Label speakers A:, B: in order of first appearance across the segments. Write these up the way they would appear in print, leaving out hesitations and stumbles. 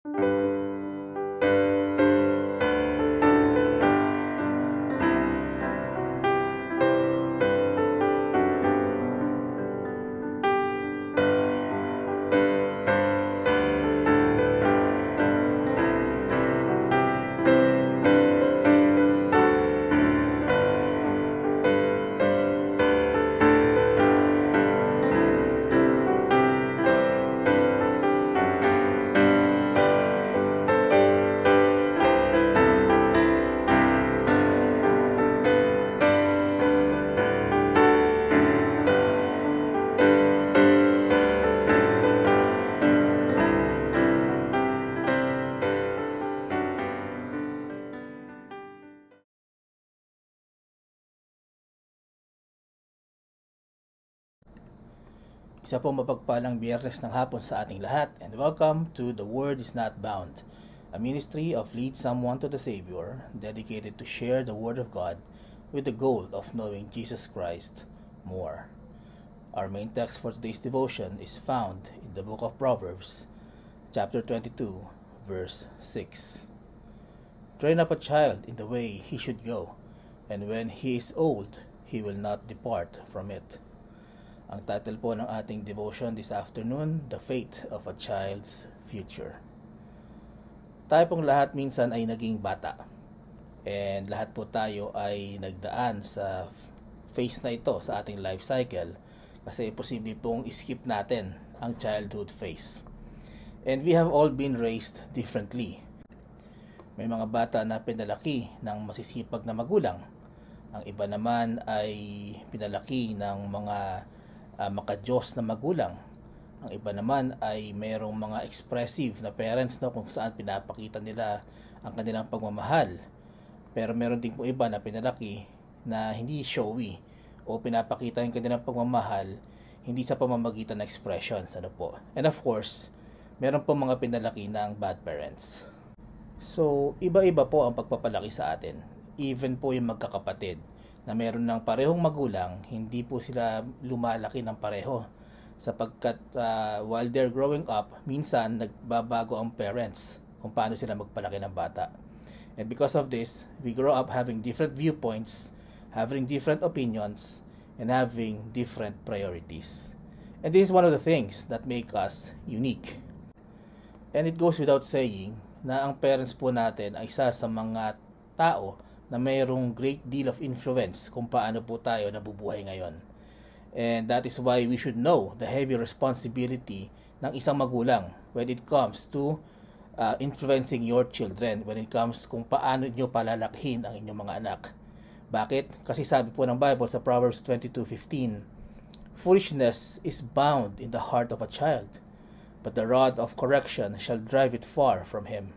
A: Isa pong mapagpalang biyernes ng hapon sa ating lahat, and welcome to The Word is Not Bound, a ministry of Lead Someone to the Savior, dedicated to share the Word of God with the goal of knowing Jesus Christ more. Our main text for today's devotion is found in the book of Proverbs, chapter 22, verse 6. Train up a child in the way he should go, and when he is old, he will not depart from it. Ang title po ng ating devotion this afternoon, The Fate of a Child's Future. Tayo pong lahat minsan ay naging bata. And lahat po tayo ay nagdaan sa phase na ito sa ating life cycle kasi posible pong skip natin ang childhood phase. And we have all been raised differently. May mga bata na pinalaki ng masisipag na magulang. Ang iba naman ay pinalaki ng mga makadiyos na magulang. Ang iba naman ay mayroong mga expressive na parents kung saan pinapakita nila ang kanilang pagmamahal. Pero meron din po iba na pinalaki na hindi showy o pinapakita yung kanilang pagmamahal hindi sa pamamagitan ng expressions. And of course, meron po mga pinalaki ng bad parents. So, iba-iba po ang pagpapalaki sa atin. Even po yung magkakapatid na meron ng parehong magulang, hindi po sila lumalaki ng pareho. Sapagkat while they're growing up, minsan nagbabago ang parents kung paano sila magpalaki ng bata. And because of this, we grow up having different viewpoints, having different opinions, and having different priorities. And this is one of the things that make us unique. And it goes without saying na ang parents po natin ay isa sa mga tao na mayroong great deal of influence kung paano po tayo nabubuhay ngayon. And that is why we should know the heavy responsibility ng isang magulang when it comes to influencing your children, when it comes kung paano nyo palalakhin ang inyong mga anak. Bakit? Kasi sabi po ng Bible sa Proverbs 22:15, foolishness is bound in the heart of a child, but the rod of correction shall drive it far from him.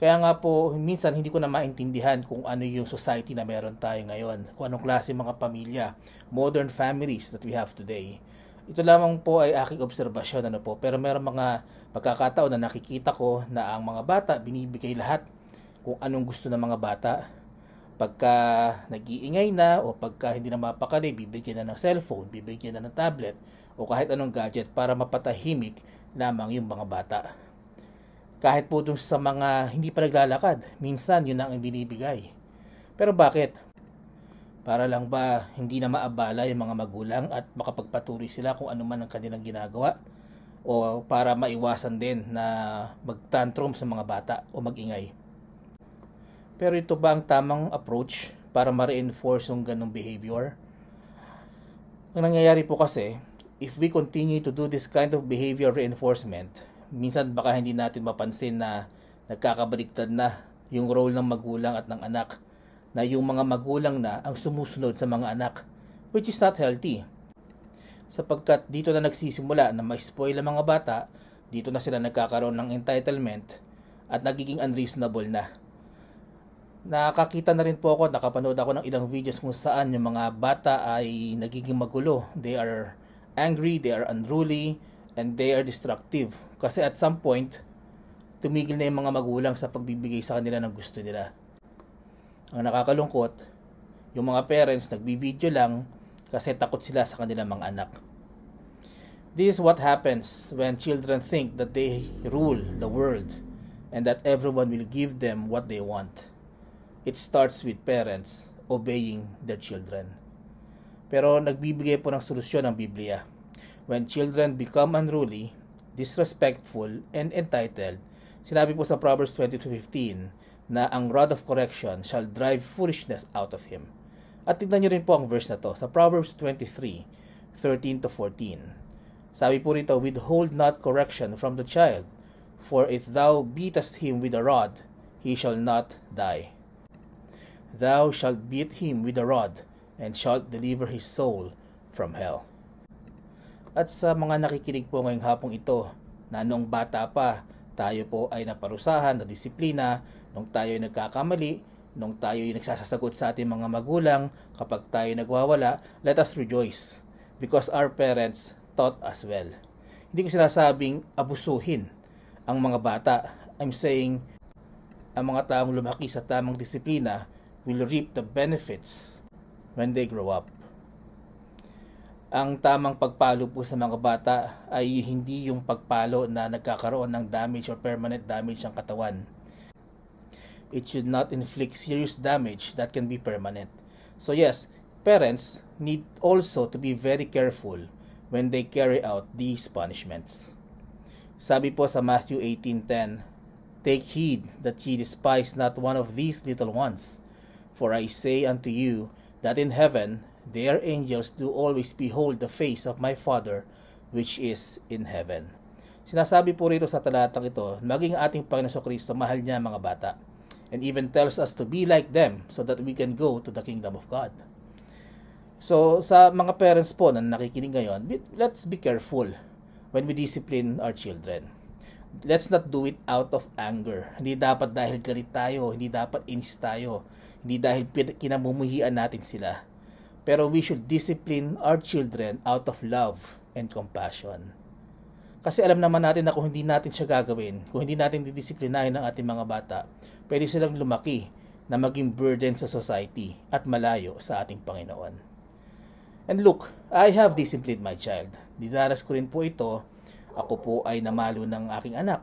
A: Kaya nga po, minsan hindi ko na maintindihan kung ano yung society na meron tayo ngayon, kung anong klase mga pamilya, modern families that we have today. Ito lamang po ay aking obserbasyon, pero meron mga pagkakataon na nakikita ko na ang mga bata binibigay lahat kung anong gusto ng mga bata. Pagka nag-iingay na o pagka hindi na mapakali, bibigyan na ng cellphone, bibigyan na ng tablet o kahit anong gadget para mapatahimik lamang yung mga bata. Kahit po dun sa mga hindi pa naglalakad, minsan yun ang binibigay. Pero bakit? Para lang ba hindi na maabala yung mga magulang at makapagpatuloy sila kung ano man ang kanilang ginagawa? O para maiwasan din na magtantrum sa mga bata o magingay? Pero ito ba ang tamang approach para ma-reinforce yung ganong behavior? Ang nangyayari po kasi, if we continue to do this kind of behavior reinforcement, minsan baka hindi natin mapansin na nagkakabaliktad na yung role ng magulang at ng anak, na yung mga magulang na ang sumusunod sa mga anak, which is not healthy. Sapagkat dito na nagsisimula na ma-spoil ang mga bata, dito na sila nagkakaroon ng entitlement at nagiging unreasonable na. Nakakita na rin po ako, nakapanood ako ng ilang videos kung saan yung mga bata ay nagiging magulo. They are angry, they are unruly, and they are destructive. Kasi at some point, tumigil na yung mga magulang sa pagbibigay sa kanila ng gusto nila. Ang nakakalungkot, yung mga parents nagbibideo lang kasi takot sila sa kanilang mga anak. This is what happens when children think that they rule the world and that everyone will give them what they want. It starts with parents obeying their children. Pero nagbibigay po ng solusyon ang Biblia. When children become unruly, disrespectful, and entitled, sinabi po sa Proverbs 22:15 na ang rod of correction shall drive foolishness out of him. At tignan nyo rin po ang verse na to sa Proverbs 23:13-14. Sabi po rito, withhold not correction from the child, for if thou beatest him with a rod, he shall not die. Thou shalt beat him with a rod, and shalt deliver his soul from hell. At sa mga nakikinig po ngayong hapong ito, na noong bata pa, tayo po ay naparusahan na disiplina, nung tayo ay nagkakamali, nung tayo ay nagsasasagot sa ating mga magulang, kapag tayo nagwawala, let us rejoice, because our parents taught us well. Hindi ko sinasabing abusuhin ang mga bata. I'm saying, ang mga taong lumaki sa tamang disiplina will reap the benefits when they grow up. Ang tamang pagpalo po sa mga bata ay hindi yung pagpalo na nagkakaroon ng damage or permanent damage ang katawan. It should not inflict serious damage that can be permanent. So yes, parents need also to be very careful when they carry out these punishments. Sabi po sa Matthew 18:10, take heed that ye despise not one of these little ones, for I say unto you that in heaven their angels do always behold the face of my Father which is in heaven. Sinasabi po rito sa talatang ito, maging ating Panginoon Kristo, mahal niya mga bata, and even tells us to be like them so that we can go to the kingdom of God. So, sa mga parents po na nakikinig ngayon, let's be careful when we discipline our children. Let's not do it out of anger. Hindi dapat dahil galit tayo, hindi dapat inis tayo, hindi dahil kinamumuhian natin sila. Pero we should discipline our children out of love and compassion. Kasi alam naman natin na kung hindi natin siya gagawin, kung hindi natin didisiplinahin ang ating mga bata, pwede silang lumaki na maging burden sa society at malayo sa ating Panginoon. And look, I have disciplined my child. Dinaras ko rin po ito. Ako po ay namalo ng aking anak.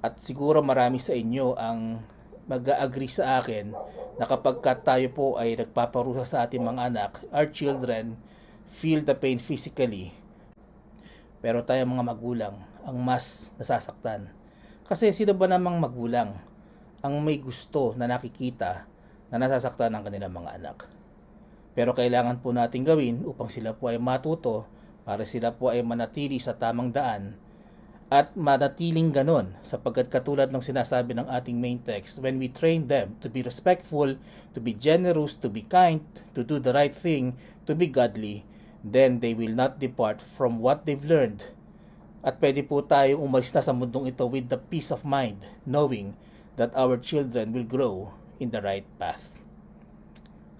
A: At siguro marami sa inyo ang mag-agree sa akin na kapag tayo po ay nagpaparusa sa ating mga anak, our children feel the pain physically. Pero tayo mga magulang ang mas nasasaktan. Kasi sino ba namang magulang ang may gusto na nakikita na nasasaktan ng kanilang mga anak? Pero kailangan po natin gawin upang sila po ay matuto, para sila po ay manatili sa tamang daan at manatiling ganon, sapagkat katulad ng sinasabi ng ating main text, when we train them to be respectful, to be generous, to be kind, to do the right thing, to be godly, then they will not depart from what they've learned. At pwede po tayong umalis na sa mundong ito with the peace of mind, knowing that our children will grow in the right path.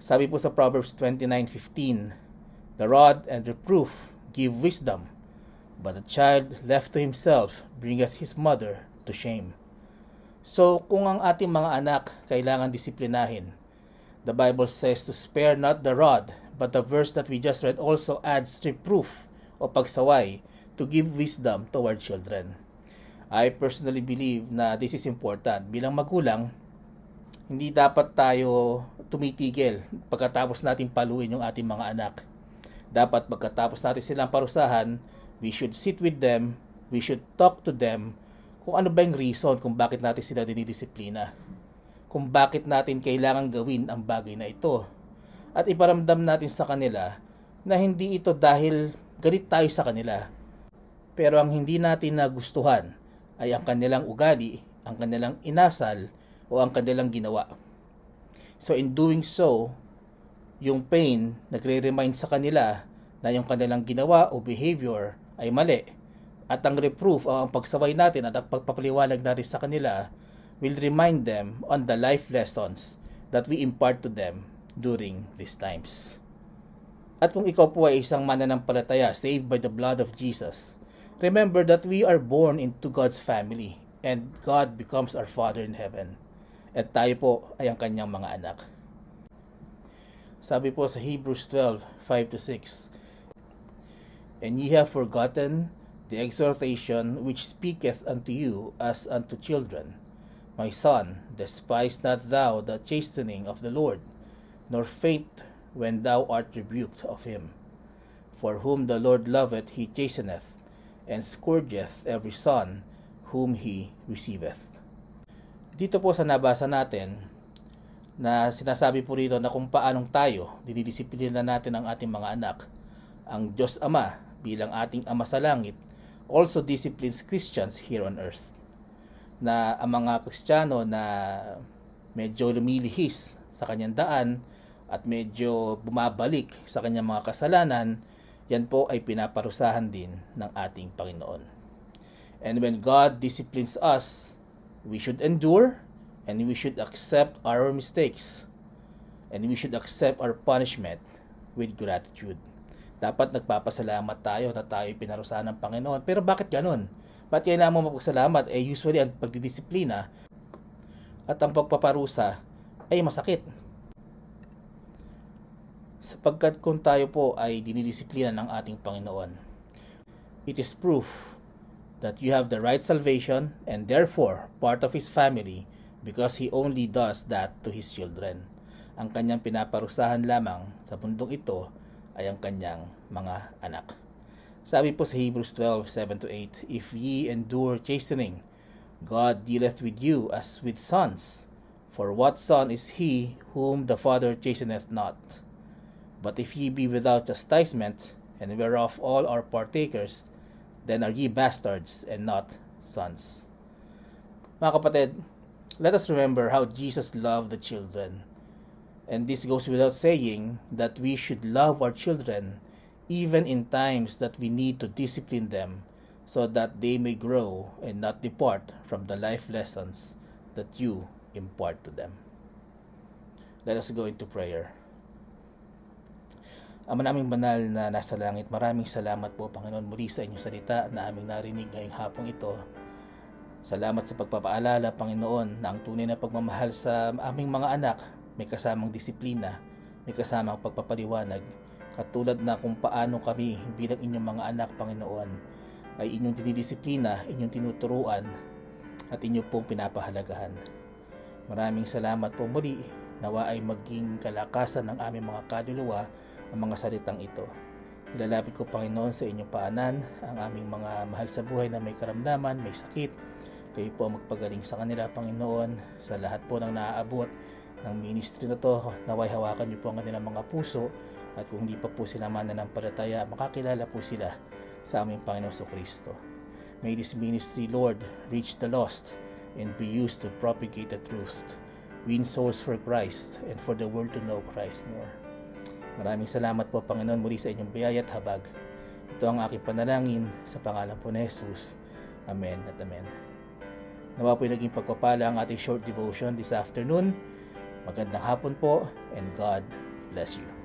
A: Sabi po sa Proverbs 29:15, the rod and reproof give wisdom, but a child left to himself bringeth his mother to shame. So, kung ang ating mga anak kailangan disiplinahin, the Bible says to spare not the rod, but the verse that we just read also adds reproof o pagsaway to give wisdom to our children. I personally believe na this is important. Bilang magulang, hindi dapat tayo tumitigil pagkatapos natin paluin yung ating mga anak. Dapat pagkatapos natin silang parusahan, we should sit with them, we should talk to them kung ano ba yung reason kung bakit natin sila dinidisiplina. Kung bakit natin kailangan gawin ang bagay na ito. At iparamdam natin sa kanila na hindi ito dahil galit tayo sa kanila. Pero ang hindi natin nagustuhan ay ang kanilang ugali, ang kanilang inasal, o ang kanilang ginawa. So in doing so, yung pain nagre-remind sa kanila na yung kanilang ginawa o behavior ay mali. At ang reproof o ang pagsaway natin at ang pagpapaliwanag natin sa kanila will remind them on the life lessons that we impart to them during these times. At kung ikaw po ay isang mananampalataya saved by the blood of Jesus, remember that we are born into God's family and God becomes our Father in heaven. At tayo po ay ang kanyang mga anak. Sabi po sa Hebrews 12:5-6, And ye have forgotten the exhortation which speaketh unto you as unto children. My son, despise not thou the chastening of the Lord, nor faint when thou art rebuked of him. For whom the Lord loveth he chasteneth, and scourgeth every son whom he receiveth. Dito po sa nabasa natin, na sinasabi po rito na kung paanong tayo dinidisiplina natin ang ating mga anak. Ang Diyos Ama bilang ating Ama sa langit also disciplines Christians here on earth. Na ang mga Kristiyano na medyo lumilihis sa kanyang daan at medyo bumabalik sa kanyang mga kasalanan, yan po ay pinaparusahan din ng ating Panginoon. And when God disciplines us, we should endure and we should accept our mistakes and we should accept our punishment with gratitude. Dapat nagpapasalamat tayo na tayo pinarusahan ng Panginoon. Pero bakit ganun? Ba't kailangan mo magpasalamat? Usually ang pagdidisiplina at ang pagpaparusa ay masakit. Sapagkat kung tayo po ay dinidisiplina ng ating Panginoon, it is proof that you have the right salvation and therefore part of His family because He only does that to His children. Ang kanyang pinaparusahan lamang sa mundong ito ay ang kanyang mga anak. Sabi po sa Hebrews 12:7-8, If ye endure chastening, God dealeth with you as with sons. For what son is he whom the Father chasteneth not? But if ye be without chastisement, and whereof all are partakers, then are ye bastards and not sons. Mga kapatid, let us remember how Jesus loved the children. And this goes without saying that we should love our children even in times that we need to discipline them so that they may grow and not depart from the life lessons that you impart to them. Let us go into prayer. Ama naming banal na nasa langit, maraming salamat po Panginoon muli sa inyong salita na aming narinig ngayong hapong ito. Salamat sa pagpapaalala Panginoon na ang tunay na pagmamahal sa aming mga anak may kasamang disiplina, may kasamang pagpapaliwanag, katulad na kung paano kami bilang inyong mga anak, Panginoon, ay inyong dinidisiplina, inyong tinuturuan, at inyong pong pinapahalagahan. Maraming salamat po muli, nawa ay maging kalakasan ng aming mga kaluluwa ang mga salitang ito. Ilalapit ko, Panginoon, sa inyong paanan ang aming mga mahal sa buhay na may karamdaman, may sakit. Kayo po magpagaling sa kanila, Panginoon, sa lahat po ng naaabot ng ministry na to. Naway hawakan niyo po ang kanilang mga puso, at kung hindi pa po sila mananampalataya, makakilala po sila sa aming Panginoon Kristo. May this ministry, Lord, reach the lost and be used to propagate the truth, win souls for Christ and for the world to know Christ more. Maraming salamat po Panginoon muli sa inyong biyaya at habag. Ito ang aking panalangin sa pangalan po ni Jesus. Amen at amen. Nawa po naging pagpapala ang ating short devotion this afternoon. Magandang hapon po and God bless you.